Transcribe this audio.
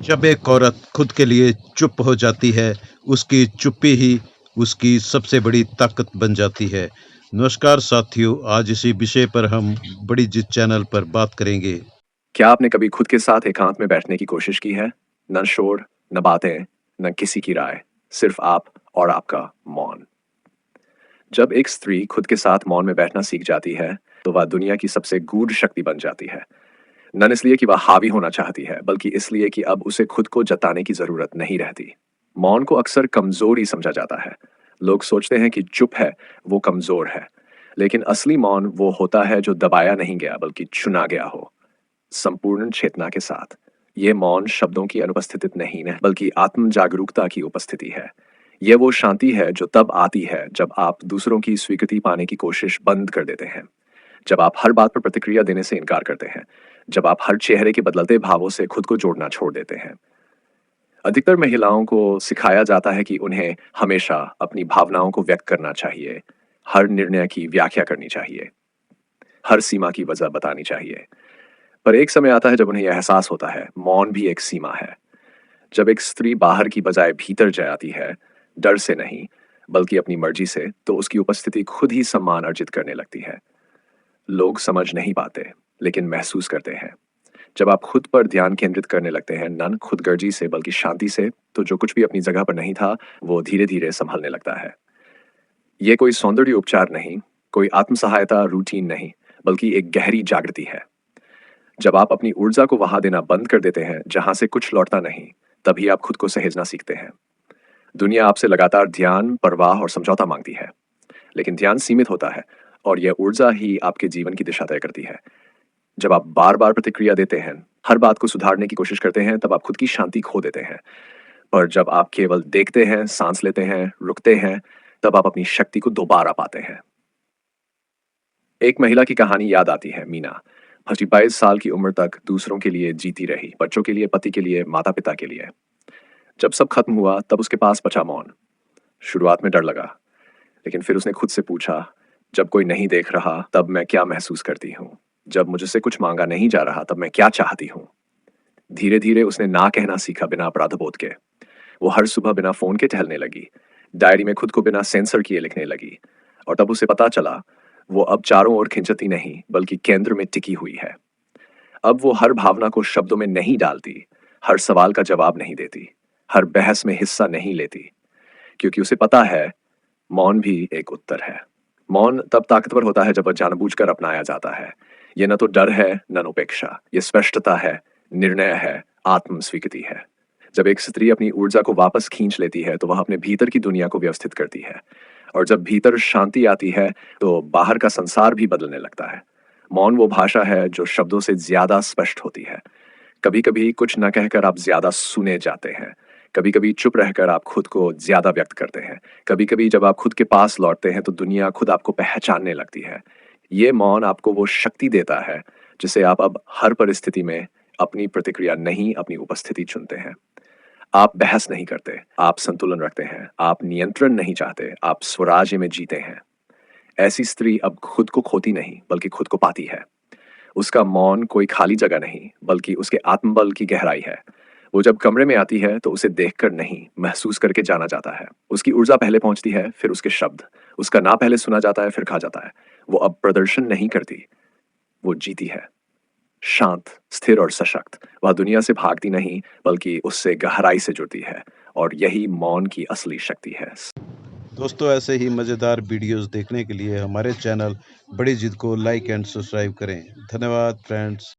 जब एक औरत खुद के लिए चुप हो जाती है, उसकी चुप्पी ही उसकी सबसे बड़ी ताकत बन जाती है। नमस्कार साथियों, आज इसी विषय पर हम बड़ी जिद चैनल पर बात करेंगे। क्या आपने कभी खुद के साथ एकांत में बैठने की कोशिश की है? न शोर, न बातें, न किसी की राय, सिर्फ आप और आपका मौन। जब एक स्त्री खुद के साथ मौन में बैठना सीख जाती है, तो वह दुनिया की सबसे गूढ़ शक्ति बन जाती है। न इसलिए कि वह हावी होना चाहती है, बल्कि इसलिए कि अब उसे खुद को जताने की जरूरत नहीं रहती। मौन को अक्सर कमजोरी समझा जाता है। लोग सोचते हैं कि चुप है, वो कमजोर है। लेकिन असली मौन वो होता है जो दबाया नहीं गया, बल्कि चुना गया हो, संपूर्ण चेतना के साथ। ये मौन शब्दों की अनुपस्थिति नहीं है, बल्कि आत्म जागरूकता की उपस्थिति है। ये वो शांति है जो तब आती है जब आप दूसरों की स्वीकृति पाने की कोशिश बंद कर देते हैं, जब आप हर बात पर प्रतिक्रिया देने से इनकार करते हैं, जब आप हर चेहरे के बदलते भावों से खुद को जोड़ना छोड़ देते हैं। अधिकतर महिलाओं को सिखाया जाता है कि उन्हें हमेशा अपनी भावनाओं को व्यक्त करना चाहिए, हर निर्णय की व्याख्या करनी चाहिए, हर सीमा की वजह बतानी चाहिए। पर एक समय आता है जब उन्हें यह एहसास होता है, मौन भी एक सीमा है। जब एक स्त्री बाहर की बजाय भीतर जाती है, डर से नहीं, बल्कि अपनी मर्जी से, तो उसकी उपस्थिति खुद ही सम्मान अर्जित करने लगती है। लोग समझ नहीं पाते, लेकिन महसूस करते हैं। जब आप खुद पर ध्यान केंद्रित करने लगते हैं, न खुदगर्जी से बल्कि शांति से, तो जो कुछ भी अपनी जगह पर नहीं था, वो धीरे धीरे संभलने लगता है। ये कोई सौंदर्य उपचार नहीं, कोई आत्म सहायता रूटीन नहीं, बल्कि एक गहरी जागृति है। जब आप अपनी ऊर्जा को वहां देना बंद कर देते हैं जहां से कुछ लौटता नहीं, तभी आप खुद को सहेजना सीखते हैं। दुनिया आपसे लगातार ध्यान, परवाह और समझौता मांगती है, लेकिन ध्यान सीमित होता है, और यह ऊर्जा ही आपके जीवन की दिशा तय करती है। जब आप बार बार प्रतिक्रिया देते हैं, हर बात को सुधारने की कोशिश करते हैं, तब आप खुद की शांति खो देते हैं। पर जब आप केवल देखते हैं, सांस लेते हैं, रुकते हैं, तब आप अपनी शक्ति को दोबारा पाते हैं। एक महिला की कहानी याद आती है, मीना। 22 साल की उम्र तक दूसरों के लिए जीती रही, बच्चों के लिए, पति के लिए, माता पिता के लिए। जब सब खत्म हुआ, तब उसके पास बचा मौन। शुरुआत में डर लगा, लेकिन फिर उसने खुद से पूछा, जब कोई नहीं देख रहा, तब मैं क्या महसूस करती हूँ? जब मुझसे कुछ मांगा नहीं जा रहा, तब मैं क्या चाहती हूँ? धीरे धीरे उसने ना कहना सीखा, बिना अपराधबोध के। वो हर सुबह बिना फोन के टहलने लगी, डायरी में खुद को बिना सेंसर किए लिखने लगी। और तब उसे पता चला, वो अब चारों ओर खिंचती नहीं, बल्कि केंद्र में टिकी हुई है। अब वो हर भावना को शब्दों में नहीं डालती, हर सवाल का जवाब नहीं देती, हर बहस में हिस्सा नहीं लेती, क्योंकि उसे पता है, मौन भी एक उत्तर है। मौन तब ताकतवर होता है जब वह जानबूझकर अपनाया जाता है। ये न तो डर है, न उपेक्षा, ये स्पष्टता है, निर्णय है, आत्म स्वीकृति है। जब एक स्त्री अपनी ऊर्जा को वापस खींच लेती है, तो वह अपने भीतर की दुनिया को व्यवस्थित करती है। और जब भीतर शांति आती है, तो बाहर का संसार भी बदलने लगता है। मौन वो भाषा है जो शब्दों से ज्यादा स्पष्ट होती है। कभी कभी कुछ न कहकर आप ज्यादा सुने जाते हैं। कभी कभी चुप रहकर आप खुद को ज्यादा व्यक्त करते हैं। कभी कभी जब आप खुद के पास लौटते हैं, तो दुनिया खुद आपको पहचानने लगती है। ये मौन आपको वो शक्ति देता है, जिसे आप अब हर परिस्थिति में अपनी प्रतिक्रिया नहीं, अपनी उपस्थिति चुनते हैं। आप बहस नहीं करते, आप संतुलन रखते हैं, आप नियंत्रण नहीं चाहते, आप स्वराज्य में जीते हैं। ऐसी स्त्री अब खुद को खोती नहीं, बल्कि खुद को पाती है। उसका मौन कोई खाली जगह नहीं, बल्कि उसके आत्मबल की गहराई है। वो जब कमरे में आती है, तो उसे देखकर नहीं, महसूस करके जाना जाता है। उसकी ऊर्जा पहले पहुंचती है, फिर उसके शब्द। उसका ना पहले सुना जाता है, फिर कहा जाता है। वो अब प्रदर्शन नहीं करती, वो जीती है। शांत, स्थिर और सशक्त। वह दुनिया से भागती नहीं, बल्कि उससे गहराई से जुड़ती है। और यही मौन की असली शक्ति है। दोस्तों, ऐसे ही मज़ेदार वीडियोस देखने के लिए हमारे चैनल बड़ी जिद को लाइक एंड सब्सक्राइब करें। धन्यवाद फ्रेंड्स।